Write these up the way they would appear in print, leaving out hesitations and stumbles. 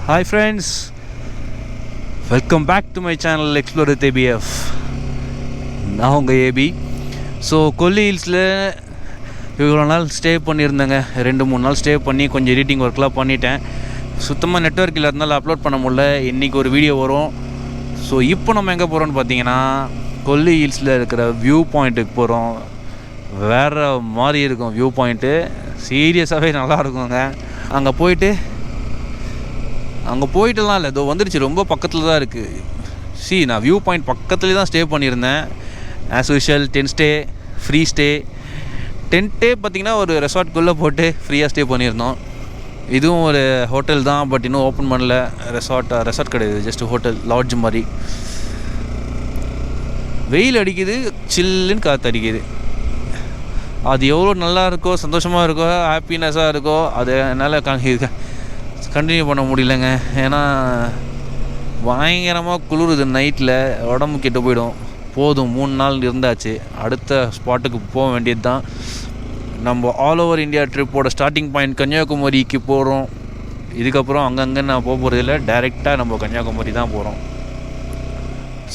Hi friends, welcome back to my channel explore with ABF. நான் உங்கள் AB. So கொல்லி ஹில்ஸில் இவ்வளோ நாள் ஸ்டே பண்ணியிருந்தேங்க. 2-3 நாள் ஸ்டே பண்ணி கொஞ்சம் எடிட்டிங் ஒர்க்லாம் பண்ணிட்டேன். சுத்தமாக நெட்வொர்க் இல்லாதனால அப்லோட் பண்ண முடியல. இன்றைக்கி ஒரு வீடியோ வரும். ஸோ இப்போ நம்ம எங்கே போகிறோம்னு பார்த்தீங்கன்னா, கொல்லி ஹில்ஸில் இருக்கிற வியூ பாயிண்ட்டுக்கு போகிறோம். வேறு மாதிரி இருக்கும் வியூ பாயிண்ட்டு. சீரியஸாகவே நல்லா இருக்குங்க. அங்கே போயிட்டுலாம் இல்லை, இதோ வந்துடுச்சு. ரொம்ப பக்கத்தில் தான் இருக்குது. நான் வியூ பாயிண்ட் பக்கத்துலேயே தான் ஸ்டே பண்ணியிருந்தேன். As usual 10 stay, free stay. டென்ட்டே பார்த்திங்கன்னா ஒரு ரெசார்ட்குள்ளே போட்டு ஃப்ரீயாக ஸ்டே பண்ணியிருந்தோம். இதுவும் ஒரு ஹோட்டல் தான், பட் இன்னும் ஓப்பன் பண்ணல. ரெசார்ட் கிடையாது, ஜஸ்ட் ஹோட்டல் லாட்ஜ் மாதிரி. வெயில் அடிக்குது, சில்லுன்னு காற்று அடிக்குது. அது எவ்வளோ நல்லா இருக்கோ, சந்தோஷமாக இருக்கோ, ஹாப்பினஸ்ஸாக இருக்கோ, அது என்னால் கண்டினியூ பண்ண முடியலங்க. ஏன்னா பயங்கரமாக குளிருது. நைட்டில் உடம்பு கெட்டு போயிடும். போதும், 3 நாள் இருந்தாச்சு. அடுத்த ஸ்பாட்டுக்கு போக வேண்டியது தான். நம்ம ஆல் ஓவர் இந்தியா ட்ரிப்போட ஸ்டார்டிங் பாயிண்ட் கன்னியாகுமரிக்கு போகிறோம். இதுக்கப்புறம் அங்கங்கே நான் போக போகிறதில்ல, டைரெக்டாக நம்ம கன்னியாகுமரி தான் போகிறோம்.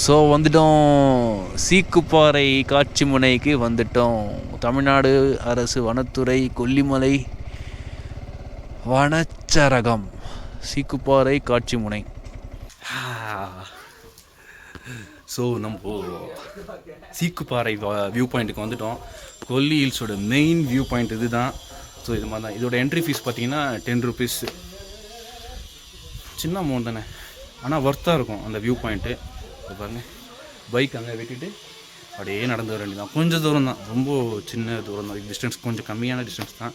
ஸோ வந்துட்டோம், சீக்குப்பாறை காட்சி முனைக்கு வந்துட்டோம். தமிழ்நாடு அரசு வனத்துறை கொல்லிமலை வனச்சரகம், சீக்குப்பாறை காட்சி முனை. ஸோ நம்ம சீக்குப்பாறை வியூ பாயிண்ட்டுக்கு வந்துட்டோம். கொல்லி ஹில்ஸோட மெயின் வியூ பாயிண்ட் இது தான். ஸோ இது மாதிரி தான். இதோட என்ட்ரி ஃபீஸ் பார்த்தீங்கன்னா 10 rupees. சின்ன அமௌண்ட் தானே, ஆனால் ஒர்த்தாக இருக்கும் அந்த வியூ பாயிண்ட்டு. பாருங்கள், பைக் அங்கே விட்டுட்டு அப்படியே நடந்து வர வேண்டியதான். கொஞ்சம் தூரம் தான், ரொம்ப சின்ன தூரம் தான். டிஸ்டன்ஸ் கொஞ்சம் கம்மியான டிஸ்டன்ஸ் தான்.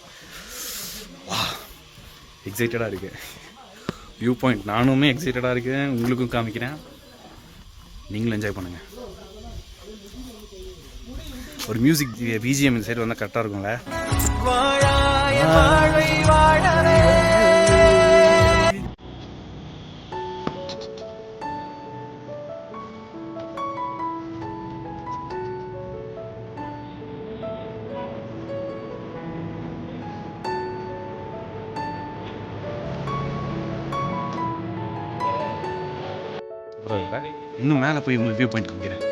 எக்ஸைட்டடாக இருக்குது வியூ பாயிண்ட். நானுமே எக்ஸைட்டடாக இருக்கேன். உங்களுக்கும் காமிக்கிறேன், நீங்களும் என்ஜாய் பண்ணுங்கள். ஒரு மியூசிக் பிஜிஎம் இந்த சைடு வந்தால் கரெக்டாக இருக்கும்ல. இன்னும் மேலே போய் உங்களுக்கு வியூ பாயிண்ட் காமிக்கிறேன்.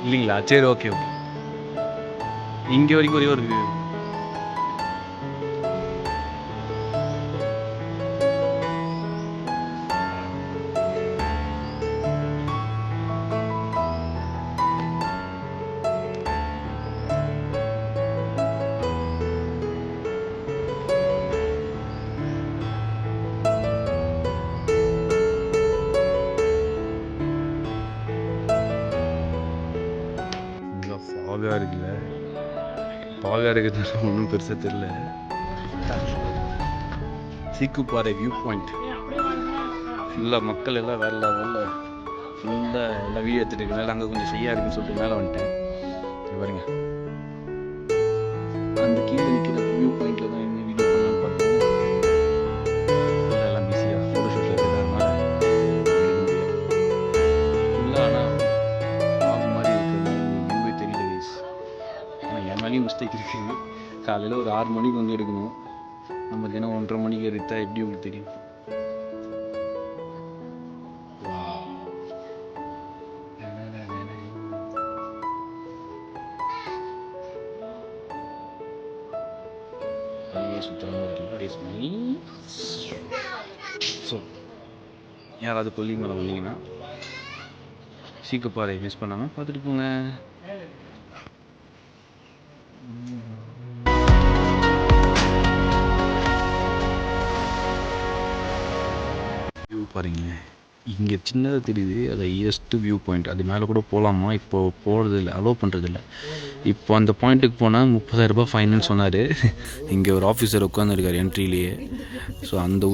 இல்லைங்களா? சரி, ஓகே. இங்கே வரைக்கும் ஒரே ஒரு வியூ. பாகாக இருக்குல்ல, பாகாக இருக்கிறது ஒன்றும் பெருசாக தெரியல. சீக்குப்பாறை வியூ பாயிண்ட் ஃபுல்லாக மக்கள் எல்லாம் வேற லெவலில் ஃபுல்லாக எல்லாம் வீடியோ எடுத்துகிட்டு இருக்கனால அங்கே கொஞ்சம் ஃப்ரீயாக இருக்குன்னு சொல்லிட்டு மேலே வந்துட்டேன். பாருங்க, அந்த கீழே நிற்கிற வியூ பாயிண்டில் தான் என்ன வீடியோ பண்ணலான்னு பார்த்தோம். எல்லாம் பிஸியாக ஃபோட்டோஷூட்டில் இருக்கிறதுனால ஃபுல்லாக. ஆனால் மிஸ்டேக் இருக்குது. காலையில் ஒரு 6 மணிக்கு வந்து எடுக்கணும். நம்ம தினம் 1:30 மணிக்கு எடுத்தா எப்படி உங்களுக்கு தெரியும்? ஸோ யாராவது கொல்லிமலை வந்தீங்கன்னா சீக்குப்பாறை மிஸ் பண்ணாமல் பார்த்துட்டு போங்க. பாருங்க, இங்கே சின்னதாக தெரியுது, அது ஹையஸ்ட் வியூ பாயிண்ட். அது மேலே கூட போகலாமா? இப்போ போகிறதில்ல, அலோவ் பண்ணுறதில்ல. இப்போ அந்த பாயிண்ட்டுக்கு போனால் 30,000 ரூபாய் ஃபைனுன்னு சொன்னார். இங்கே ஒரு ஆஃபீஸர் உட்காந்துருக்காரு என்ட்ரிலேயே. ஸோ இந்த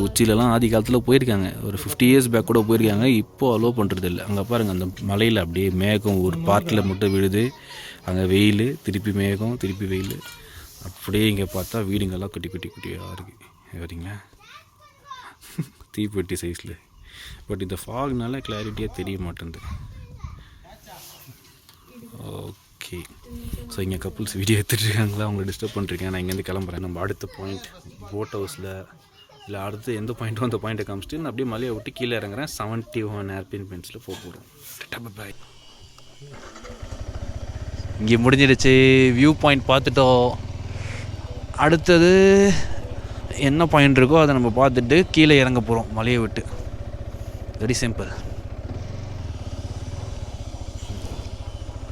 உச்சியிலலாம் ஆதி காலத்தில் போயிருக்காங்க, ஒரு 50 years பேக் கூட போயிருக்காங்க. இப்போது அலோவ் பண்ணுறதில்ல. அங்கே பாருங்கள், அந்த மலையில் அப்படியே மேகம் ஒரு பார்ட்டில் மட்டும் விழுது. அங்கே வெயில், திருப்பி மேகம், திருப்பி வெயில். அப்படியே இங்கே பார்த்தா வீடுங்கள்லாம் குட்டியாக இருக்குது. வரீங்களா? தீப்பெட்டி சைஸில் பட் இந்த ஃபாக்னால கிளாரிட்டியாக தெரிய மாட்டேங்குது. ஓகே, ஸோ இங்கே கப்புள்ஸ் வீடியோ எடுத்துகிட்ருக்காங்களா, அவங்கள டிஸ்டர்ப் பண்ணிருக்கேன். நான் இங்கேருந்து கிளம்புறேன். நம்ம அடுத்த பாயிண்ட் போட் ஹவுஸில் இல்லை அடுத்து எந்த பாயிண்ட்டோ அந்த பாயிண்ட்டை காமிச்சிட்டு நான் அப்படியே மலையை விட்டு கீழே இறங்குறேன். 71 ஹேர்பின் பென்ஸில் போகிறோம். பாய். இங்கே முடிஞ்சிடுச்சு. வியூ பாயிண்ட் பார்த்துட்டோம். அடுத்தது என்ன பாயிண்ட் இருக்கோ அதை நம்ம பார்த்துட்டு கீழே இறங்க போகிறோம் மலையை விட்டு. Very simple.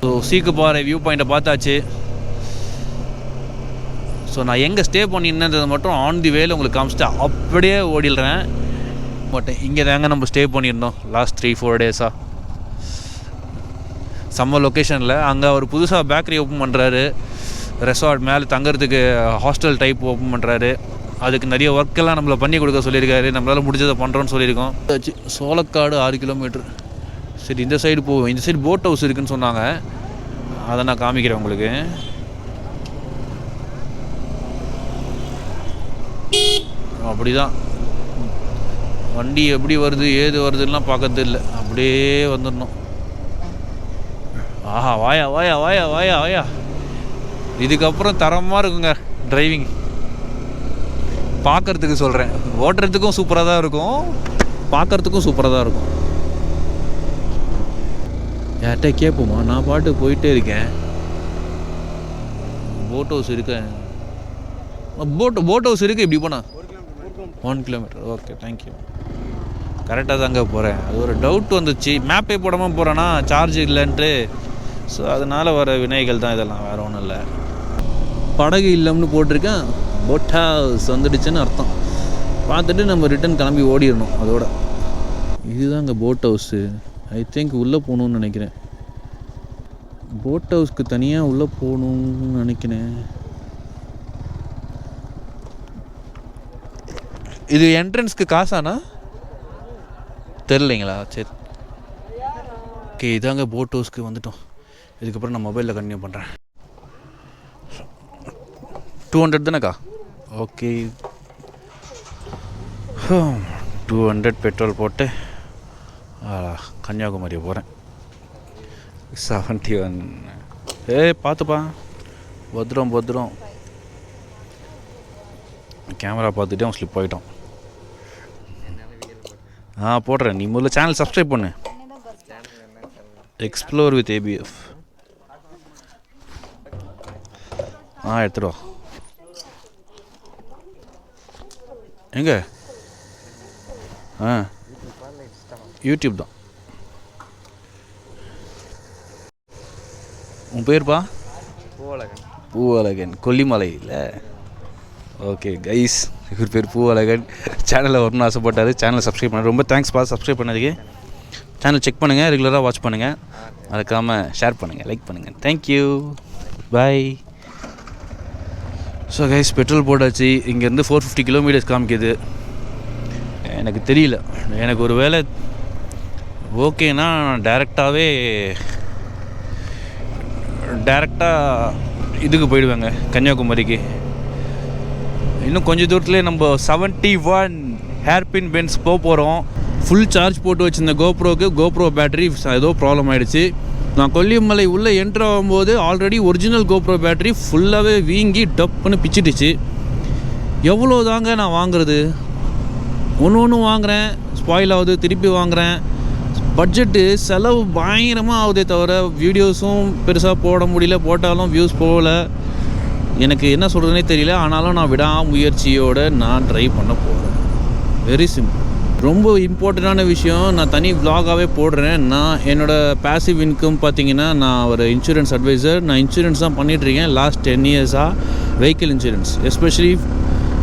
So Seekuparai view பாயிண்ட்டை பார்த்தாச்சு. ஸோ நான் எங்கே ஸ்டே பண்ணியிருந்ததை மட்டும் ஆன் தி வேல உங்களுக்கு காமிச்சிட்டு அப்படியே ஓடிடுறேன். பட் இங்கே தாங்க நம்ம ஸ்டே பண்ணியிருந்தோம் லாஸ்ட் 3-4 டேஸாக. செம்ம லொக்கேஷனில். அங்கே அவர் புதுசாக பேக்கரி ஓப்பன் பண்ணுறாரு, ரெசார்ட் மேலே தங்குறதுக்கு ஹாஸ்டல் டைப் ஓப்பன் பண்ணுறாரு. அதுக்கு நிறைய ஒர்க்கெல்லாம் நம்மளை பண்ணி கொடுக்க சொல்லியிருக்காரு. நம்மளால் முடிஞ்சதை பண்ணுறோன்னு சொல்லியிருக்கோம். சோளக்காடு 6 கிலோமீட்ரு. சரி, இந்த சைடு போவோம். இந்த சைடு போட் ஹவுஸ் இருக்குதுன்னு சொன்னாங்க, அதை நான் காமிக்கிறேன் உங்களுக்கு. அப்படி தான் வண்டி எப்படி வருது ஏது வருதுலாம் பார்க்கறது இல்லை, அப்படியே வந்துடணும். ஆஹா, வாயா வாயா வாயா வாயா வாயா. இதுக்கப்புறம் தரமாக இருக்குங்க டிரைவிங். பார்க்குறதுக்கு சொல்கிறேன், ஓட்டுறதுக்கும் சூப்பராக தான் இருக்கும், பார்க்குறதுக்கும் சூப்பராக தான் இருக்கும். யார்கிட்ட கேட்போமா? நான் பாட்டு போயிட்டே இருக்கேன். போட் ஹவுஸ் இருக்கேன். போட் ஹவுஸ் இருக்குது. இப்படி போனால் 1 கிலோமீட்டர். Okay, thank you. கரெக்டாக தாங்க போகிறேன். அது ஒரு டவுட் வந்துச்சு, மேப்பே போடாமல் போகிறேன்னா சார்ஜ் இல்லைன்ட்டு. ஸோ அதனால் வர வினைகள் தான் இதெல்லாம், வேறு ஒன்றும் இல்லை. படகு இல்லைன்னு போட்டிருக்கேன், போட் ஹவுஸ் வந்துடுச்சுன்னு அர்த்தம். பார்த்துட்டு நம்ம ரிட்டன் கிளம்பி ஓடிடணும் அதோட. இதுதாங்க போட் ஹவுஸு. ஐ திங்க் உள்ளே போகணுன்னு நினைக்கிறேன். போட் ஹவுஸ்க்கு தனியாக உள்ளே போகணுன்னு நினைக்கிறேன். இது என்ட்ரன்ஸ்க்கு காசாண்ணா தெரிலிங்களா? சரி, ஓகே. இதாங்க போட் ஹவுஸ்க்கு வந்துட்டோம். இதுக்கப்புறம் நான் மொபைலில் கண்டினியூ பண்ணுறேன். 200 தானேக்கா? ஓகே, 200 பெட்ரோல் போட்டு கன்னியாகுமரி போகிறேன். 71. பார்த்துப்பா, பத்திரம் பத்திரம். கேமரா பார்த்துட்டே அவன் ஸ்லிப் ஆகிட்டோம். போடுறேன். நீ முதல்ல சேனல் சப்ஸ்கிரைப் பண்ணு. Explore with ABF. எடுத்துடுவா. எங்க? யூடியூப் தான். உன் பேர்ப்பா? பூவழகன். கொல்லிமலை இல்லை? ஓகே கைஸ், இவர் பேர் பூவழகன். சேனலில் வரணும்னு ஆசைப்பட்டார். சேனலை சப்ஸ்கிரைப் பண்ண ரொம்ப தேங்க்ஸ்ப்பா. சப்ஸ்கிரைப் பண்ணதுக்கு. சேனல் செக் பண்ணுங்கள், ரெகுலராக வாட்ச் பண்ணுங்கள், மறக்காமல் ஷேர் பண்ணுங்கள், லைக் பண்ணுங்கள். தேங்க்யூ, பாய். ஸோ கைஸ், பெட்ரோல் போட்டாச்சு. இங்கேருந்து 450 கிலோமீட்டர்ஸ் காமிக்குது. எனக்கு தெரியல, எனக்கு ஒரு வேளை ஓகேனா டேரெக்டாக இதுக்கு போயிடுவேங்க, கன்னியாகுமரிக்கு. இன்னும் கொஞ்சம் தூரத்துலேயே நம்ம 71 ஹேர்பின் பென்ஸ் போகிறோம். ஃபுல் சார்ஜ் போட்டு வச்சுருந்த கோப்ரோ பேட்டரி ஏதோ ப்ராப்ளம் ஆகிடுச்சு. நான் கொல்லிமலை உள்ளே என்ட்ரு ஆகும்போது ஆல்ரெடி ஒரிஜினல் கோப்ரோ பேட்டரி ஃபுல்லாகவே வீங்கி டப்புன்னு பிச்சிட்டுச்சு. எவ்வளோ தாங்க நான் வாங்குறது? ஒன்று வாங்குகிறேன், ஸ்பாயில் ஆகுது, திருப்பி வாங்குகிறேன். பட்ஜெட்டு செலவு பயங்கரமாக ஆகுதே தவிர வீடியோஸும் பெருசாக போட முடியல. போட்டாலும் வியூஸ் போகல. எனக்கு என்ன சொல்கிறதுனே தெரியல. ஆனாலும் நான் விடாமுயற்சியோடு நான் ட்ரை பண்ண போகிறேன். Very simple. ரொம்ப இம்பார்ட்டண்ட்டான விஷயம், நான் தனி vlog-ஆகவே போடுறேன். நான் என்னோடய பேசிவ் இன்கம் பார்த்திங்கன்னா, நான் ஒரு இன்சூரன்ஸ் அட்வைசர். நான் இன்சூரன்ஸ் தான் பண்ணிகிட்ருக்கேன் லாஸ்ட் 10 இயர்ஸாக. Vehicle insurance, especially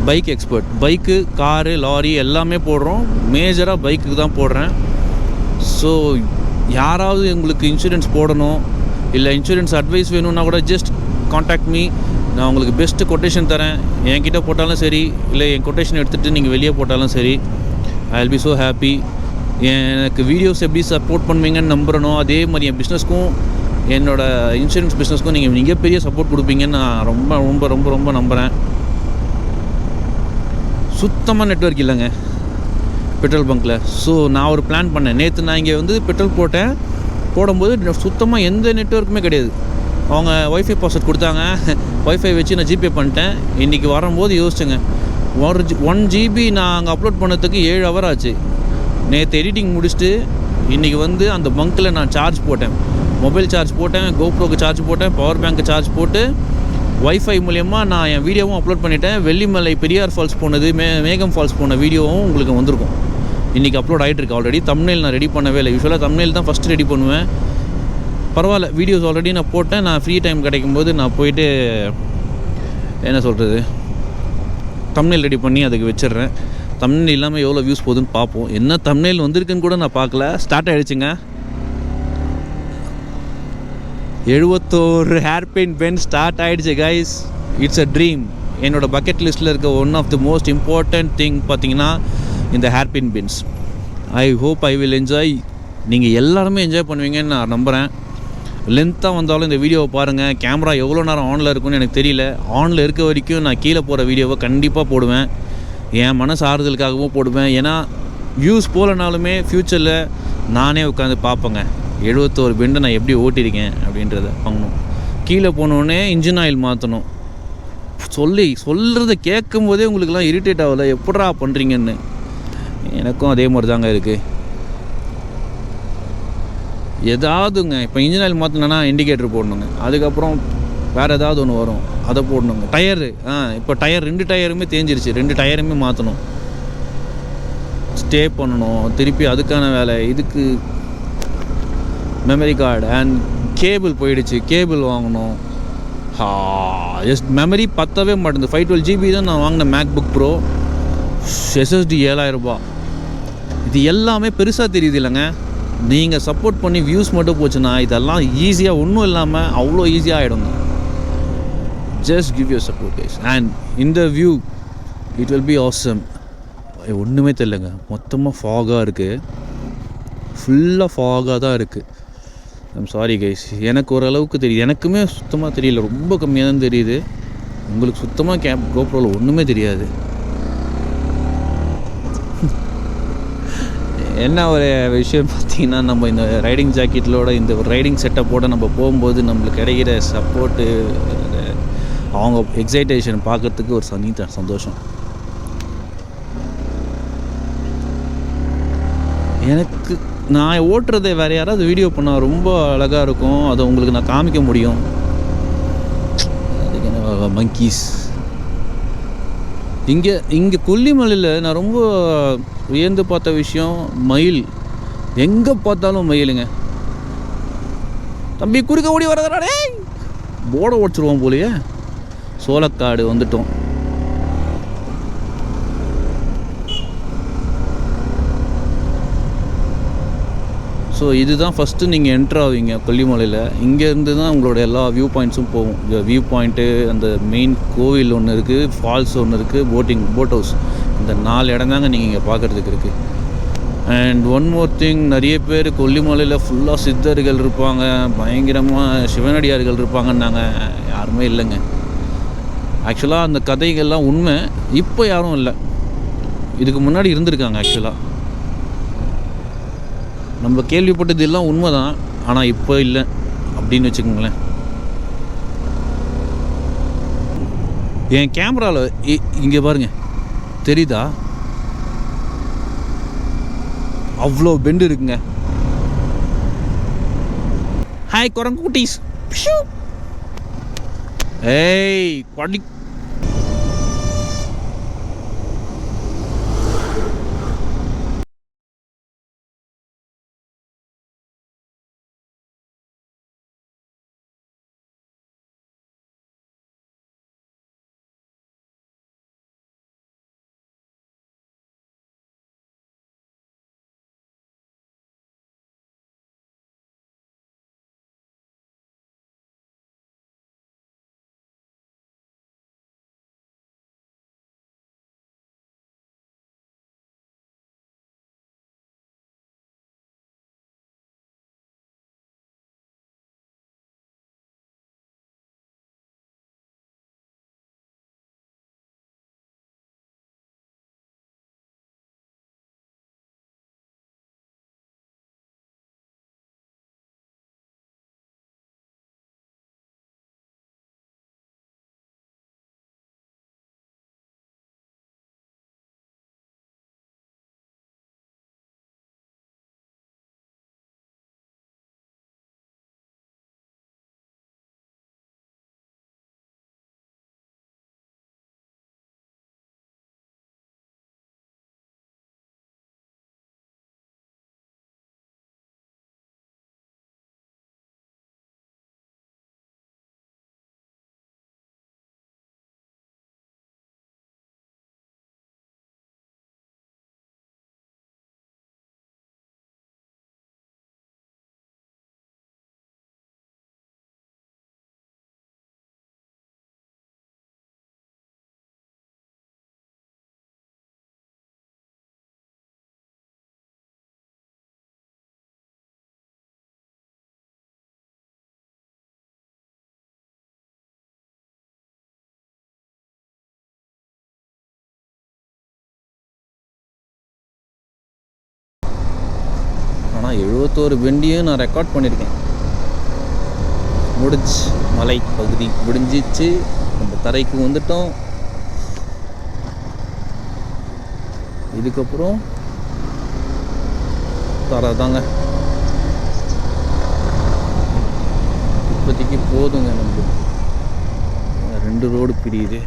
bike expert. Bike, car, lorry எல்லாமே போடுறோம். மேஜராக பைக்குக்கு தான் போடுறேன். ஸோ யாராவது உங்களுக்கு இன்சூரன்ஸ் போடணும், இல்லை இன்சூரன்ஸ் அட்வைஸ் வேணும்னா கூட ஜஸ்ட் காண்டாக்ட் மீ. நான் உங்களுக்கு பெஸ்ட்டு கொட்டேஷன் தரேன். என்கிட்ட போட்டாலும் சரி, இல்லை என் கொட்டேஷன் எடுத்துகிட்டு நீங்கள் வெளியே போட்டாலும் சரி, I will be so happy. எனக்கு வீடியோஸ் எப்படி சப்போர்ட் பண்ணுவீங்கன்னு நம்புறனோ, அதே மாதிரி என் பிஸ்னஸ்க்கும், என்னோடய இன்சூரன்ஸ் பிஸ்னஸ்க்கும் நீங்கள் மிகப்பெரிய சப்போர்ட் கொடுப்பீங்கன்னு நான் ரொம்ப ரொம்ப ரொம்ப ரொம்ப நம்புகிறேன். சுத்தமாக நெட்வொர்க் இல்லைங்க. பெட்ரோல் பங்க்கில். ஸோ நான் ஒரு பிளான் பண்ணேன். நேற்று நான் இங்கே வந்து பெட்ரோல் போடும்போது சுத்தமாக எந்த நெட்வொர்க்குமே கிடையாது. அவங்க ஒய்ஃபை பாஸ்வேர்ட் கொடுத்தாங்க. ஒய்ஃபை வச்சு நான் ஜிபே பண்ணிட்டேன். இன்றைக்கி வரும்போது யோசிச்சுங்க, 1 GB நான் அங்கே அப்லோட் பண்ணதுக்கு 7 ஹவர் ஆச்சு. நேற்று எடிட்டிங் முடிச்சுட்டு இன்றைக்கி வந்து அந்த பங்க்கில் நான் சார்ஜ் போட்டேன். மொபைல் சார்ஜ் போட்டேன், கோப்ரோக்கு சார்ஜ் போட்டேன், பவர் பேங்க்கு சார்ஜ் போட்டு ஒய்ஃபை மூலயமா நான் என் வீடியோவும் அப்லோட் பண்ணிட்டேன். வெள்ளிமலை பெரியார் ஃபால்ஸ் போனது, மேகம் ஃபால்ஸ் போன வீடியோவும் உங்களுக்கு வந்திருக்கும். இன்றைக்கி அப்லோட் ஆகிட்டுருக்கு. ஆல்ரெடி தம்ப்நெயில் நான் ரெடி பண்ணவே இல்லை. யூஸ்வலாக தம்ப்நெயில் தான் ஃபஸ்ட்டு ரெடி பண்ணுவேன். பரவாயில்ல, வீடியோஸ் ஆல்ரெடி நான் போட்டேன். நான் ஃப்ரீ டைம் கிடைக்கும்போது நான் போயிட்டு என்ன சொல்கிறது, தம்ப்நெயில் ரெடி பண்ணி அதுக்கு வச்சிடுறேன். தம்ப்நெயில் இல்லாமல் எவ்வளோ வியூஸ் போகுதுன்னு பார்ப்போம். என்ன தம்ப்நெயில் வந்திருக்குன்னு கூட நான் பார்க்கல. ஸ்டார்ட் ஆகிடுச்சுங்க. 71 ஹேர்பின் பென் ஸ்டார்ட் ஆகிடுச்சு கைஸ். It's a dream. என்னோடய பக்கெட் லிஸ்ட்டில் இருக்க one of the most important thing பார்த்தீங்கன்னா இந்த hairpin bends. I hope I will enjoy. நீங்கள் எல்லாருமே என்ஜாய் பண்ணுவீங்கன்னு நான் நம்புகிறேன். லென்த்தாக வந்தாலும் இந்த வீடியோவை பாருங்கள். கேமரா எவ்வளோ நேரம் ஆனில் இருக்குன்னு எனக்கு தெரியல. ஆனில் இருக்க வரைக்கும் நான் கீழே போகிற வீடியோவை கண்டிப்பாக போடுவேன். என் மனசு ஆறுதலுக்காகவும் போடுவேன். ஏன்னா வியூஸ் போகலனாலுமே ஃப்யூச்சரில் நானே உட்காந்து பார்ப்பேங்க 71 பெண்டை நான் எப்படி ஓட்டியிருக்கேன் அப்படின்றத வாங்கணும். கீழே போனோடனே இன்ஜின் ஆயில் மாற்றணும். சொல்கிறத கேட்கும் போதே உங்களுக்குலாம் இரிட்டேட் ஆகலை, எப்படா பண்ணுறீங்கன்னு. எனக்கும் அதே மாதிரி தாங்க இருக்குது. ஏதாவதுங்க இப்போ இன்ஜின் ஆயில் மாற்றினா இண்டிகேட்டர் போடணுங்க. அதுக்கப்புறம் வேறு ஏதாவது ஒன்று வரும், அதை போடணுங்க. டயரு இப்போ டயர் 2 டயருமே தேஞ்சிருச்சு. 2 டயருமே மாற்றணும். ஸ்டே பண்ணணும். திருப்பி அதுக்கான வேலை. இதுக்கு மெமரி கார்டு அண்ட் கேபிள் போயிடுச்சு. கேபிள் வாங்கணும். ஜஸ்ட் மெமரி பத்தவே மாட்டேங்குது. 512 GB தான் நான் வாங்கின மேக்புக் ப்ரோ. SSD 7000 ரூபா. இது எல்லாமே பெருசாக தெரியுது இல்லைங்க. நீங்கள் சப்போர்ட் பண்ணி வியூஸ் மட்டும் போச்சுன்னா இதெல்லாம் ஈஸியாக ஒன்றும் இல்லாமல் அவ்வளோ ஈஸியாக ஆகிடுங்க. Just give your support guys and இந்த view it will be awesome. ஒன்றுமே தெரியலங்க. மொத்தமாக ஃபாகாக இருக்குது. ஃபுல்லாக ஃபாகாக தான் இருக்குது. I'm sorry guys. எனக்கு ஓரளவுக்கு தெரியுது. எனக்குமே சுத்தமாக தெரியல. ரொம்ப கம்மியாக தான் தெரியுது. உங்களுக்கு சுத்தமாக கோப்ரோவில் ஒன்றுமே தெரியாது. என்ன ஒரு விஷயம் பார்த்தீங்கன்னா, நம்ம இந்த ரைடிங் ஜாக்கெட்டிலோட இந்த ரைடிங் செட்டப்போடு நம்ம போகும்போது நம்மளுக்கு கிடைக்கிற சப்போர்ட்டு, அவங்க எக்ஸைட்டேஷன் பார்க்குறதுக்கு ஒரு சந்தோஷம். எனக்கு நான் ஓட்டுறதை வேறு யாராவது வீடியோ பண்ணால் ரொம்ப அழகாக இருக்கும். அதை உங்களுக்கு நான் காமிக்க முடியும். அதுக்கு என்ன மங்கீஸ். இங்கே கொல்லிமலையில் நான் ரொம்ப வியந்து பார்த்த விஷயம் மயில். எங்கே பார்த்தாலும் மயிலுங்க. தம்பி குறுக்க ஓடி வரதாடே, போர்டை ஓடிச்சிருவோம் போலையே. சோளக்காடு வந்துட்டோம். ஸோ இதுதான் ஃபஸ்ட்டு நீங்கள் என்ட்ரு ஆவீங்க கொல்லிமலையில். இங்கேருந்து தான் உங்களோட எல்லா வியூ பாயிண்ட்ஸும் போகும். இந்த வியூ பாயிண்ட்டு, அந்த மெயின் கோவில் ஒன்று இருக்குது, ஃபால்ஸ் ஒன்று இருக்குது, போட் ஹவுஸ். இந்த 4 இடம் தாங்க நீங்கள் இங்கே பார்க்குறதுக்கு இருக்குது. அண்ட் ஒன் மோர் திங், நிறைய பேர் கொல்லிமலையில் ஃபுல்லாக சித்தர்கள் இருப்பாங்க, பயங்கரமாக சிவனடியார்கள் இருப்பாங்கன்னாங்க. யாருமே இல்லைங்க. ஆக்சுவலாக அந்த கதைகள்லாம் உண்மை. இப்போ யாரும் இல்லை. இதுக்கு முன்னாடி இருந்திருக்காங்க. ஆக்சுவலாக நம்ம கேள்விப்பட்டது எல்லாம் உண்மை தான். ஆனால் இப்போ இல்லை அப்படின்னு வச்சுக்கோங்களேன். என் கேமராவில் இங்கே பாருங்க, தெரியுதா? அவ்வளோ பெண்டு இருக்குங்க. ஹாய் குரங்குட்டீஸ். ஏய் படி 71 பெண்டியும் நான் ரெக்கார்ட் பண்ணியிருக்கேன். முடிஞ்சு மலை பகுதி முடிஞ்சிச்சு. நம்ம தரைக்கு வந்துட்டோம். இதுக்கப்புறம் தரை தாங்க. இப்போதைக்கு போதுங்க. நம்ம 2 ரோடு பிரியுது.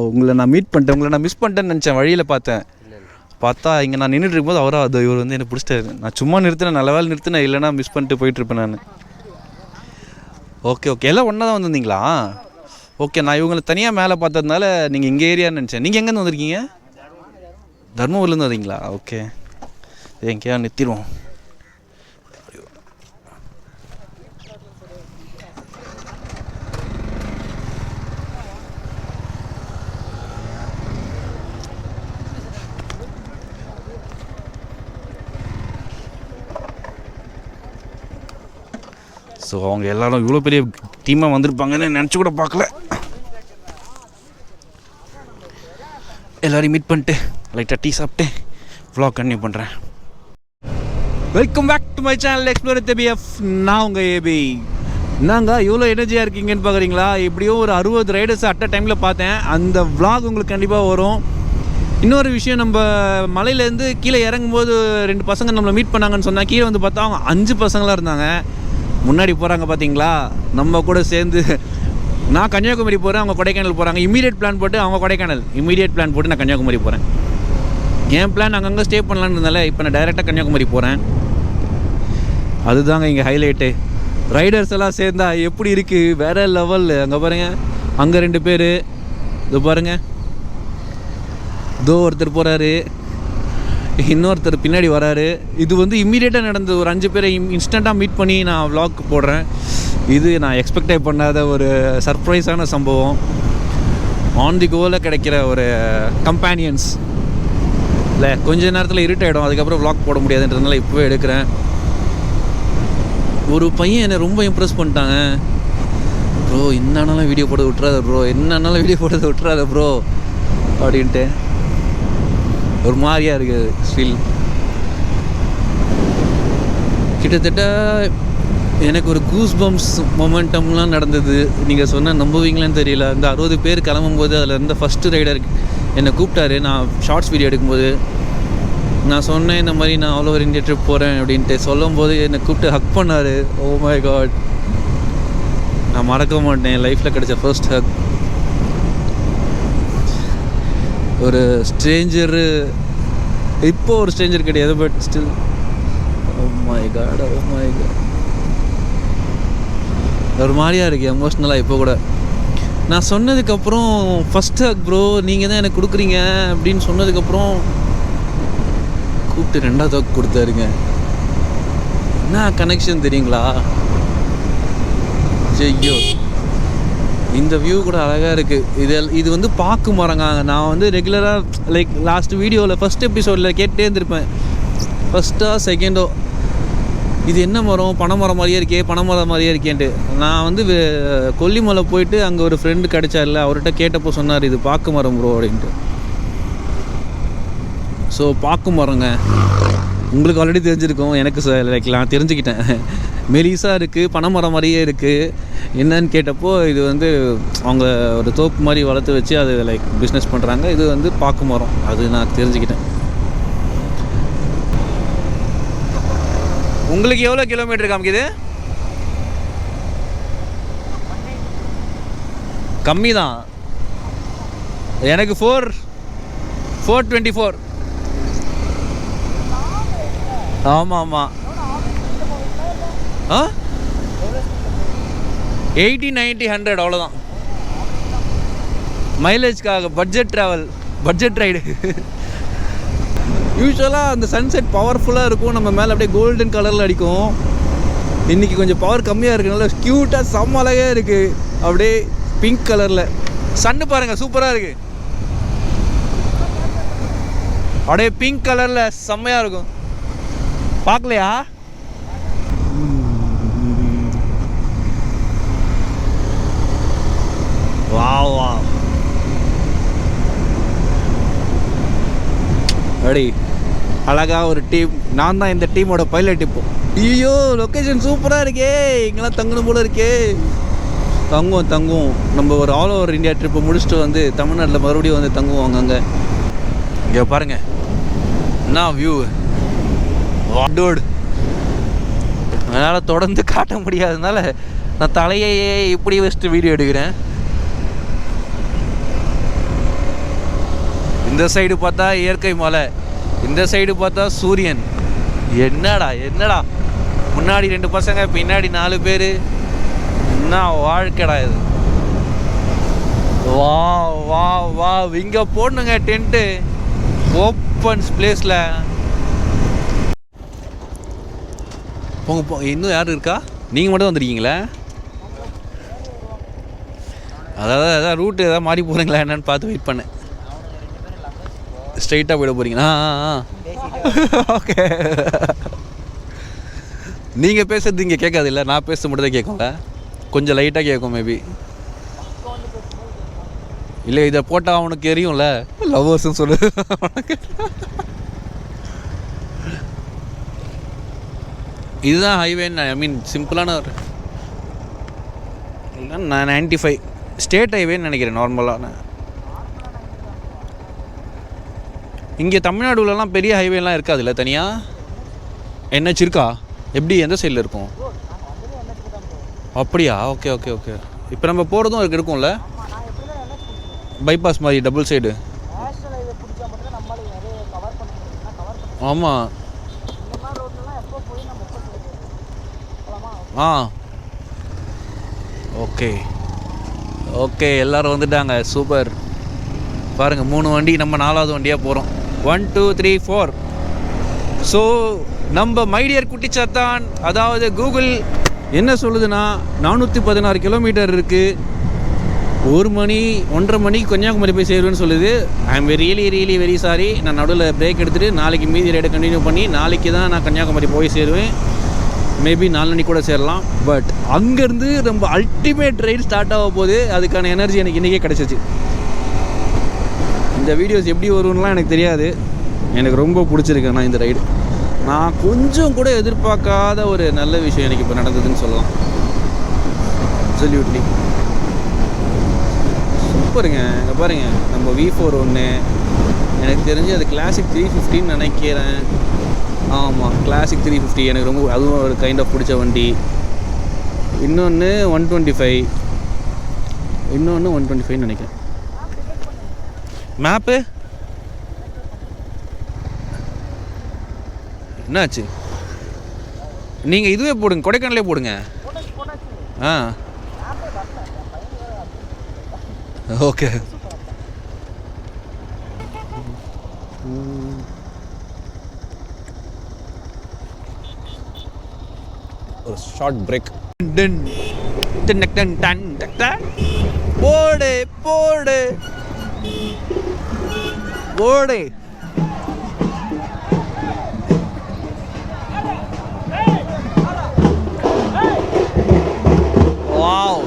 உங்களை நான் மீட் பண்ணிட்டேன். உங்களை நான் மிஸ் பண்ணிட்டேன்னு நினச்சேன். வழியில் பார்த்தா இங்கே நான் நின்றுட்டு இருக்கும்போது அவராக அது இவர் வந்து என்னை பிடிச்சிட்டாரு. நான் சும்மா நிறுத்தினேன், நல்ல வேலை நிறுத்தினேன், இல்லைனா மிஸ் பண்ணிட்டு போயிட்டுருப்பேன் நான். ஓகே எல்லாம் ஒன்றா தான் வந்திருந்தீங்களா? ஓகே, நான் இவங்களை தனியாக மேலே பார்த்ததுனால நீங்கள் இங்கே ஏரியான்னு நினச்சேன். நீங்கள் எங்கேருந்து வந்திருக்கீங்க? தர்மபுரிலேருந்து வரீங்களா? ஓகே, எங்கேயா நிறுத்திடுவோம். ஸோ அவங்க எல்லோரும் இவ்வளோ பெரிய டீமாக வந்திருப்பாங்கன்னு நினச்சி கூட பார்க்கல. எல்லோரையும் மீட் பண்ணிட்டு லைட்டாக டீ சாப்பிட்டு vlog கன்டினியூ பண்ணுறேன். Welcome back to my channel explore TBF. நான் உங்கள் ஏபி. நாங்கள் இவ்வளோ எனர்ஜியாக இருக்கீங்கன்னு பார்க்குறீங்களா? எப்படியும் ஒரு 60 ரைடர்ஸ் அட் அ டைமில் பார்த்தேன். அந்த vlog உங்களுக்கு கண்டிப்பாக வரும். இன்னொரு விஷயம், நம்ம மலையிலேருந்து கீழே இறங்கும்போது 2 பசங்க நம்மளை மீட் பண்ணாங்கன்னு சொன்னால், கீழே வந்து பார்த்தா அவங்க 5 பசங்களாக இருந்தாங்க. முன்னாடி போகிறாங்க பார்த்தீங்களா, நம்ம கூட சேர்ந்து. நான் கன்னியாகுமரி போகிறேன், அவங்க கொடைக்கானல் போகிறாங்க. இமீடியட் பிளான் போட்டு அவங்க கொடைக்கானல், இமீடியட் பிளான் போட்டு நான் கன்னியாகுமரி போகிறேன். என் பிளான் அங்கங்கே ஸ்டே பண்ணலான்னு இருந்தால இப்போ நான் டைரெக்டாக கன்னியாகுமரி போகிறேன். அதுதாங்க இங்கே ஹைலைட்டு. ரைடர்ஸ் எல்லாம் சேர்ந்தா எப்படி இருக்குது, வேறு லெவல். அங்கே பாருங்கள், அங்கே 2 பேர், இது பாருங்கள், இதோ ஒருத்தர் போகிறாரு, இன்னொருத்தர் பின்னாடி வராரு. இது வந்து இம்மீடியட்டாக நடந்தது. ஒரு 5 பேரை இன்ஸ்டண்ட்டாக மீட் பண்ணி நான் vlog போடுறேன். இது நான் எக்ஸ்பெக்டே பண்ணாத ஒரு சர்ப்ரைஸான சம்பவம். ஆன் தி கோவில் கிடைக்கிற ஒரு கம்பேனியன்ஸ் இல்லை. கொஞ்ச நேரத்தில் இருட்டாயிடும், அதுக்கப்புறம் vlog போட முடியாதுன்றதுனால இப்போவே எடுக்கிறேன். ஒரு பையன் என்னை ரொம்ப இம்ப்ரெஸ் பண்ணிட்டாங்க. ப்ரோ என்னன்னாலும் வீடியோ போட விட்டுறாத ப்ரோ, என்னன்னாலும் வீடியோ போட விட்டுறாத ப்ரோ அப்படின்ட்டு. ஒரு மாதிரியாக இருக்குது ஃபீல். கிட்டத்தட்ட எனக்கு ஒரு கூஸ் பம்ப்ஸ் மொமெண்டம்லாம் நடந்தது. நீங்கள் சொன்னால் நம்புவீங்களான்னு தெரியல. இந்த 60 பேர் கிளம்பும்போது அதில் இருந்த ஃபஸ்ட்டு ரைடர் என்னை கூப்பிட்டாரு. நான் ஷார்ட்ஸ் வீடியோ எடுக்கும்போது நான் சொன்னேன், இந்த மாதிரி நான் ஆல் ஓவர் இந்தியா ட்ரிப் போகிறேன் அப்படின்ட்டு. சொல்லும்போது என்னை கூப்பிட்டு ஹக் பண்ணார். ஓ மை காட், நான் மறக்க மாட்டேன். லைஃப்பில் கிடைச்ச ஃபர்ஸ்ட் ஹக். ஒரு ஸ்ட்ரேஞ்சரு, இப்போ ஒரு ஸ்ட்ரேஞ்சர் கிடையாது, but still oh my God. ஒரு மாதிரியாக இருக்குது எமோஷ்னலாக. இப்போ கூட நான் சொன்னதுக்கப்புறம் ஃபஸ்ட் ஹக் ப்ரோ நீங்கள் தான் எனக்கு கொடுக்குறீங்க அப்படின்னு சொன்னதுக்கப்புறம் கூப்பிட்டு 2வது ஹக் கொடுத்தாருங்க. என்ன கனெக்ஷன் தெரியுங்களா? ஐயோ, இந்த வியூ கூட அழகாக இருக்குது. இது வந்து பாக்கு மரங்க. நான் வந்து ரெகுலராக லைக் லாஸ்ட் வீடியோவில் ஃபஸ்ட் எபிசோடில் கேட்டே இருந்திருப்பேன், ஃபஸ்ட்டோ செகண்டோ, இது என்ன மரம், பனைமரம் மாதிரியே இருக்கே, பனைமரம் மாதிரியே இருக்கேன்ட்டு. நான் வந்து கொல்லிமலை போயிட்டு அங்கே ஒரு ஃப்ரெண்டு கிடச்சார்ல, அவர்கிட்ட கேட்டப்போ சொன்னார் இது பாக்கு மரம் ப்ரோ அப்படின்ட்டு. ஸோ பாக்கு மரங்க உங்களுக்கு ஆல்ரெடி தெரிஞ்சிருக்கும். எனக்கு லைக் நான் தெரிஞ்சுக்கிட்டேன். மெலிசாக இருக்குது, பனைமரம் மாதிரியே இருக்குது. என்னன்னு கேட்டப்போ இது வந்து அவங்க ஒரு தோப்பு மாதிரி வளர்த்து வச்சு அது லைக் பிஸ்னஸ் பண்ணுறாங்க. இது வந்து பாக்கு மரம், அது நான் தெரிஞ்சுக்கிட்டேன். உங்களுக்கு எவ்வளோ கிலோமீட்டர் காமிக்குது? கம்மி தான். எனக்கு 424. ஆமாம் 80, 90, 100 அவ்வளோதான். மைலேஜ்க்காக பட்ஜெட் ட்ராவல், பட்ஜெட் ரைடு. யூஸ்வலாக அந்த சன்செட் பவர்ஃபுல்லாக இருக்கும், நம்ம மேலே அப்படியே கோல்டன் கலரில் அடிக்கும். இன்றைக்கி கொஞ்சம் பவர் கம்மியாக இருக்குனால க்யூட்டாக செம்ம அழகாக இருக்குது. அப்படியே பிங்க் கலரில் சன்னு பாருங்கள், சூப்பராக இருக்குது. அப்படியே பிங்க் கலரில் செம்மையாக இருக்கும். பார்க்கலையா? வா அப்படி அழகாக ஒரு டீம். நான் தான் இந்த டீமோட பைலட் இப்போ. ஐயோ லொக்கேஷன் சூப்பராக இருக்கே, இங்கெல்லாம் தங்கணும் போல இருக்கே. தங்குவோம். நம்ம ஒரு ஆல் ஓவர் இந்தியா ட்ரிப்பை முடிச்சுட்டு வந்து தமிழ்நாட்டில் மறுபடியும் வந்து தங்குவோம் அங்கங்கே. இங்கே பாருங்கள் என்ன வியூ வாடோடு. அதனால் தொடர்ந்து காட்ட முடியாததுனால நான் தலையையே இப்படி வச்சுட்டு வீடியோ எடுக்கிறேன். இந்த சைடு பார்த்தா இயற்கை மலை, இந்த சைடு பார்த்தா சூரியன். என்னடா முன்னாடி 2 பசங்க பின்னாடி 4 பேர். என்ன வாழ்க்கைடா இது. வா இங்கே போடணுங்க டென்ட்டு ஓப்பன் பிளேஸில். போங்க இன்னும் யாரும் இருக்கா? நீங்கள் மட்டும் வந்துருக்கீங்களா? அதாவது ரூட்டு எதாவது மாறி போகிறீங்களா என்னன்னு பார்த்து வெயிட் பண்ணேன். ஸ்ட்ரைட்டாக போயிட போகிறீங்களா? ஓகே. நீங்கள் பேசுறது இங்கே கேட்காது இல்லை, நான் பேச மட்டும் தான் கேட்கும்ல, கொஞ்சம் லைட்டாக கேட்கும் மேபி. இல்லை இதை போட்டால் அவனுக்கு எரியும்ல, லவ்வர்ஸ்ன்னு சொல்லு. இதுதான் ஹைவேன்னு ஐ மீன் சிம்பிளான ஒரு 95 ஸ்டேட் ஹைவேன்னு நினைக்கிறேன் நார்மலான. இங்கே தமிழ்நாடுலலாம் பெரிய ஹைவேலாம் இருக்காதுல்ல, தனியாக என்ஹெச் இருக்கா? எப்படி எந்த சைடில் இருக்கும்? அப்படியா? ஓகே. இப்போ நம்ம போகிறதும் இருக்கும்ல பைபாஸ் மாதிரி டபுள் சைடு. ஆமாம். ஓகே எல்லோரும் வந்துட்டாங்க. சூப்பர். பாருங்கள் 3 வண்டி, நம்ம 4வது வண்டியாக போகிறோம். 1 2 3 4. ஸோ நம்ம மைடியர் குட்டிச்சாத்தான், அதாவது கூகுள் என்ன சொல்லுதுன்னா 416 கிலோமீட்டர் இருக்குது, 1:30 மணிக்கு கன்னியாகுமரி போய் சேருவேன்னு சொல்லுது. I am very sorry. நான் நடுவில் பிரேக் எடுத்துகிட்டு நாளைக்கு மீதி ரைடை கண்டினியூ பண்ணி நாளைக்கு தான் நான் கன்னியாகுமரி போய் சேருவேன். மேபி 4 மணிக்கு கூட சேரலாம். பட் அங்கேருந்து நம்ம அல்டிமேட் ரைடு ஸ்டார்ட் ஆக போகுது. அதுக்கான எனர்ஜி எனக்கு இன்றைக்கே கிடச்சிச்சு. இந்த வீடியோஸ் எப்படி வரும்லாம் எனக்கு தெரியாது. எனக்கு ரொம்ப பிடிச்சிருக்கு. நான் இந்த ரைடு நான் கொஞ்சம் கூட எதிர்பார்க்காத ஒரு நல்ல விஷயம் எனக்கு இப்போ நடந்ததுன்னு சொல்லலாம். அப்சல்யூட்லி சூப்பருங்க. இங்கே பாருங்கள், நம்ம V4 ஒன்று எனக்கு தெரிஞ்சு அது கிளாசிக் 350 நினைக்கிறேன். ஆமாம், கிளாசிக் 350 எனக்கு ரொம்ப, அதுவும் ஒரு கைண்ட் ஆஃப் பிடிச்ச வண்டி. இன்னொன்று 125 நினைக்கிறேன். மேப்பு என்னாச்சு? நீங்கள் இதுவே போடுங்க, கொடைக்கானலே போடுங்க. ஓகே. ஒரு ஷார்ட் பிரேக். போடு. வாவ்.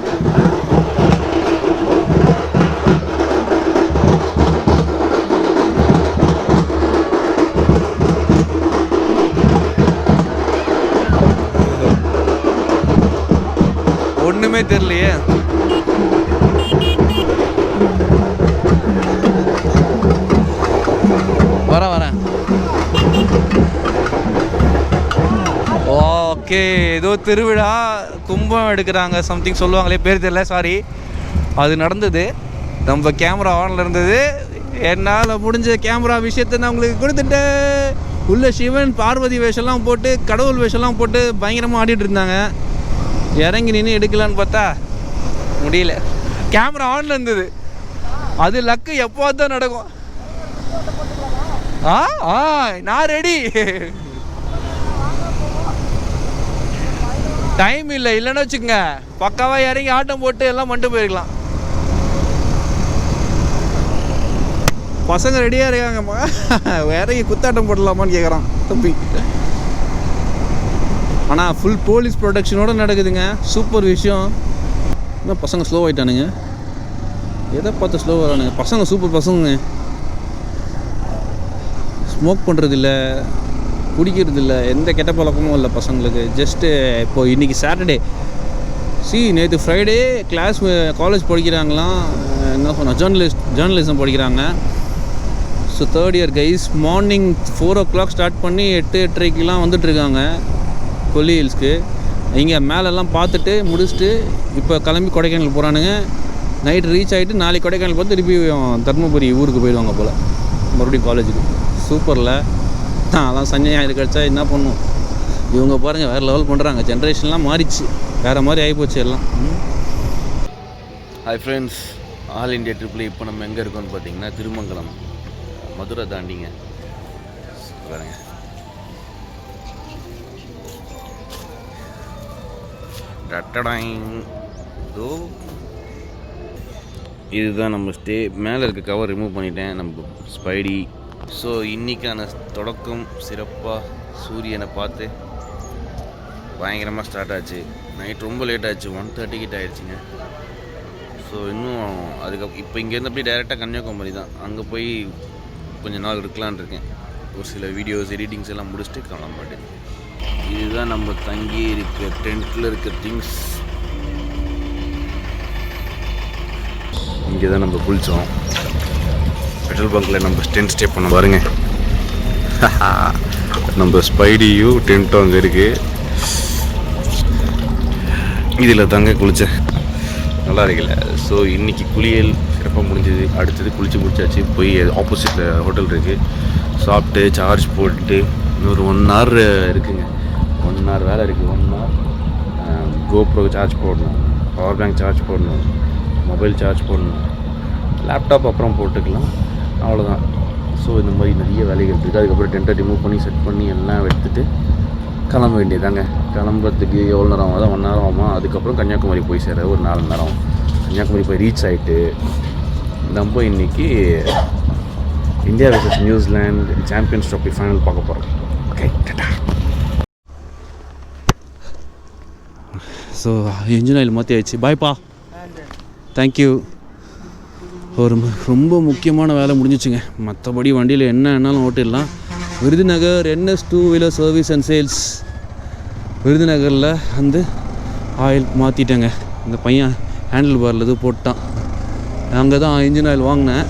ஒண்ணுமே தெரியலையே. வரேன். ஓகே, ஏதோ திருவிழா கும்பம் எடுக்கிறாங்க சம்திங் சொல்லுவாங்களே, பேர் தெரியல, சாரி. அது நடந்தது. நம்ம கேமரா ஆனில் இருந்தது. என்னால் முடிஞ்ச கேமரா விஷயத்தை நான் உங்களுக்கு கொடுத்துட்டேன். உள்ள சிவன் பார்வதி வேஷம்லாம் போட்டு, கடவுள் வேஷம்லாம் போட்டு பயங்கரமாக ஆடிட்டு இருந்தாங்க. இறங்கி நின்று எடுக்கலான்னு பார்த்தா முடியல. கேமரா ஆனில் இருந்தது. அது லக்கு எப்போ தான் நடக்கும். நான் ரெடி. டைம் இல்லை, இல்லைன்னு வச்சுக்கோங்க பக்காவாக இறங்கி ஆட்டம் போட்டு எல்லாம் பண்ணிட்டு போயிருக்கலாம். பசங்க ரெடியாக இருக்காங்கம்மா, இறங்கி குத்தாட்டம் போடலாமான்னு கேட்குறான் தம்பி. ஆனால் ஃபுல் போலீஸ் ப்ரொடெக்ஷனோடு நடக்குதுங்க. சூப்பர் விஷயம். இன்னும் பசங்க ஸ்லோ ஆகிட்டானுங்க. எதை பார்த்து ஸ்லோ வரானுங்க பசங்க? சூப்பர் பசங்க. ஸ்மோக் பண்ணுறதில்ல, குடிக்கிறதில்ல, எந்த கெட்ட பழக்கமும் இல்லை பசங்களுக்கு. ஜஸ்ட்டு இப்போது இன்றைக்கி சாட்டர்டே, நேற்று ஃப்ரைடே கிளாஸ் காலேஜ் படிக்கிறாங்களாம், என்ன சொன்னால் ஜேர்னலிசம் படிக்கிறாங்க. So 3rd year guys. Morning 4 o'clock start பண்ணி 8-8:30 வந்துட்டுருக்காங்க கொல்லி ஹில்ஸ்க்கு. இங்கே மேலெல்லாம் பார்த்துட்டு முடிச்சுட்டு இப்போ கிளம்பி கொடைக்கானல் போகிறானுங்க. நைட் ரீச் ஆகிட்டு நாளைக்கு கொடைக்கானல் பார்த்து திருப்பி தர்மபுரி ஊருக்கு போயிடுவாங்க போல், மறுபடியும் காலேஜுக்கு. சூப்பரில் அதான் சஞ்சய் ஞாயிறு கிடச்சா என்ன பண்ணும். இவங்க பாருங்கள் வேறு லெவல் பண்ணுறாங்க. ஜென்ரேஷன்லாம் மாறிச்சு, வேறு மாதிரி ஆகிப்போச்சு எல்லாம். ஹாய் ஃப்ரெண்ட்ஸ், ஆல் இண்டியா ட்ரிப்பில் இப்போ நம்ம எங்கே இருக்கோம்னு பார்த்தீங்கன்னா திருமங்கலம், மதுரை தாண்டிங்க பாருங்க. இதோ இதுதான் நம்ம ஸ்டே. மேலே இருக்க கவர் ரிமூவ் பண்ணிட்டேன், நம்ம ஸ்பைடி. ஸோ இன்றைக்கான தொடக்கம் சிறப்பாக சூரியனை பார்த்து பயங்கரமாக ஸ்டார்ட் ஆச்சு. நைட் ரொம்ப லேட் ஆச்சு, 1:30 கிட்ட ஆகிடுச்சிங்க. ஸோ இன்னும் அதுக்கப்புறம் இப்போ இங்கேருந்து அப்படியே டைரெக்டாக கன்னியாகுமரி தான். அங்கே போய் கொஞ்சம் நாள் இருக்கலான் இருக்கேன். ஒரு சில வீடியோஸ் எடிட்டிங்ஸ் எல்லாம் முடிச்சுட்டு கிளம்பாட்டேன். இதுதான் நம்ம தங்கி இருக்க டென்ட்டில் இருக்க திங்ஸ். இங்கே தான் நம்ம குளித்தோம். பெட்ரோல் பங்க்கில் நம்ம டென்ட் ஸ்டே பண்ண பாருங்க. நம்ம ஸ்பைடியும் டென்ட்டும் அங்கே இருக்குது. இதில் தாங்க குளித்தேன், நல்லா இருக்குல்ல. ஸோ இன்றைக்கி குளியல் சிறப்பாக முடிஞ்சது. அடுத்தது குளித்து முடிச்சாச்சு. போய் ஆப்போசிட்டில் ஹோட்டல் இருக்குது, சாப்பிட்டு சார்ஜ் போட்டு இன்னொரு 1 hour இருக்குங்க. 1 hour வேலை இருக்குது. 1 hour கோப்ரோ சார்ஜ் போடணும், பவர் பேங்க் சார்ஜ் போடணும், மொபைல் சார்ஜ் போடணும், லேப்டாப் அப்புறம் போட்டுக்கலாம், அவ்வளோதான். ஸோ இந்த மாதிரி நிறைய வேலைகள் இருக்குது. அதுக்கப்புறம் டென்ட்டை ரிமூவ் பண்ணி செட் பண்ணி எல்லாம் எடுத்துகிட்டு கிளம்ப வேண்டியதாங்க. கிளம்புறதுக்கு எவ்வளோ நேரம் ஆகும்? 1 hour ஆகுமா? அதுக்கப்புறம் கன்னியாகுமரி போய் சேர ஒரு 4 மணி நேரம். கன்னியாகுமரி போய் ரீச் ஆகிட்டு நம்ம இன்றைக்கி India vs New Zealand Champions Trophy final பார்க்க போகிறோம். ஓகே, டாடா. ஸோ இன்ஜின் ஆயில் மாற்றி ஆயிடுச்சு. பாய்ப்பா, தேங்க்யூ. ஒரு ரொம்ப முக்கியமான வேலை முடிஞ்சிச்சுங்க. மற்றபடி வண்டியில் என்ன என்னாலும் ஓட்டிடலாம். Virudhunagar NS 2-wheeler service and sales. விருதுநகரில் வந்து ஆயில் மாற்றிட்டேங்க. இந்த பையன் ஹேண்டில் பாரில் இது போட்டான். அங்கே தான் இன்ஜின் ஆயில் வாங்கினேன்.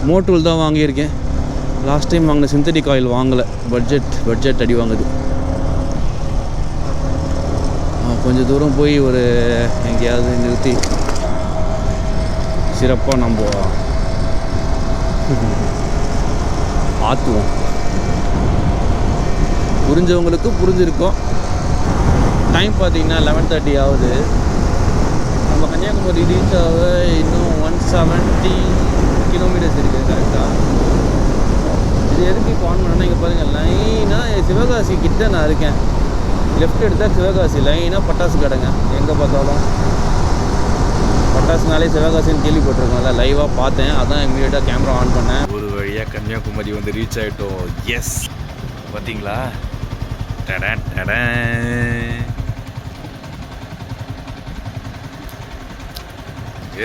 மோட்டோல் தான் வாங்கியிருக்கேன். லாஸ்ட் டைம் வாங்கின சிந்தட்டிக் ஆயில் வாங்கலை. பட்ஜெட் அடி வாங்குது. கொஞ்சம் தூரம் போய் ஒரு எங்கேயாவது நிறுத்தி சிறப்பாக நம்ம மாற்றுவோம். புரிஞ்சவங்களுக்கு புரிஞ்சிருக்கோம். டைம் பார்த்திங்கன்னா 11:30 ஆகுது. நம்ம கன்னியாகுமரி ரீச் ஆக இன்னும் 170 கிலோமீட்டர்ஸ் இருக்குது கரெக்டாக. இது எதுக்கு இப்போ ஆன் பண்ணோன்னா இங்கே பாருங்கள், லைனாக சிவகாசி கிட்ட நான் இருக்கேன். லெஃப்ட் எடுத்தால் சிவகாசி, லைனாக பட்டாசு கடைங்க. எங்கே பார்த்தாலும் பட்டாசுனாலே சிவகாசின்னு கேள்விப்பட்டிருக்கோம்ல. லைவாக பார்த்தேன், அதான் இமீடியட்டாக கேமரா ஆன் பண்ணேன். ஒரு வழியாக கன்னியாகுமரி வந்து ரீச் ஆகிட்டோம். எஸ், பார்த்தீங்களா?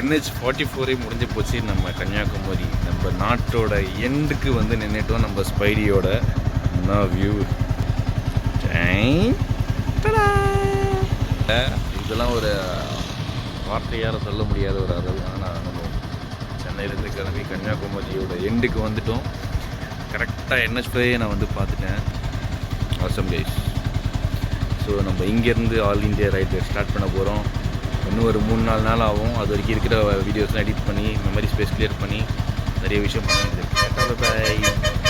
NH 44 முடிஞ்சு போச்சு. நம்ம கன்னியாகுமரி நம்ம நாட்டோட எண்டுக்கு வந்து நின்றுட்டோம். நம்ம ஸ்பைடியோட வியூ. இதெல்லாம் ஒரு வார்த்தையால் சொல்ல முடியாத ஒரு அருள். ஆனால் நம்ம சென்னையிலேருந்து கிளம்பி கன்னியாகுமரியோட எண்டுக்கு வந்துட்டோம். கரெக்டாக NH 5 நான் வந்து பார்த்துட்டேன். Awesome guys. ஸோ நம்ம இங்கேருந்து ஆல் இண்டியா ரைடு ஸ்டார்ட் பண்ண போகிறோம். இன்னும் ஒரு 3-4 நாள் ஆகும். அது வரைக்கும் இருக்கிற வீடியோஸ்லாம் எடிட் பண்ணி மெமரி ஸ்பேஸ் கிளியர் பண்ணி நிறைய விஷயம் பண்ணி. பாய்.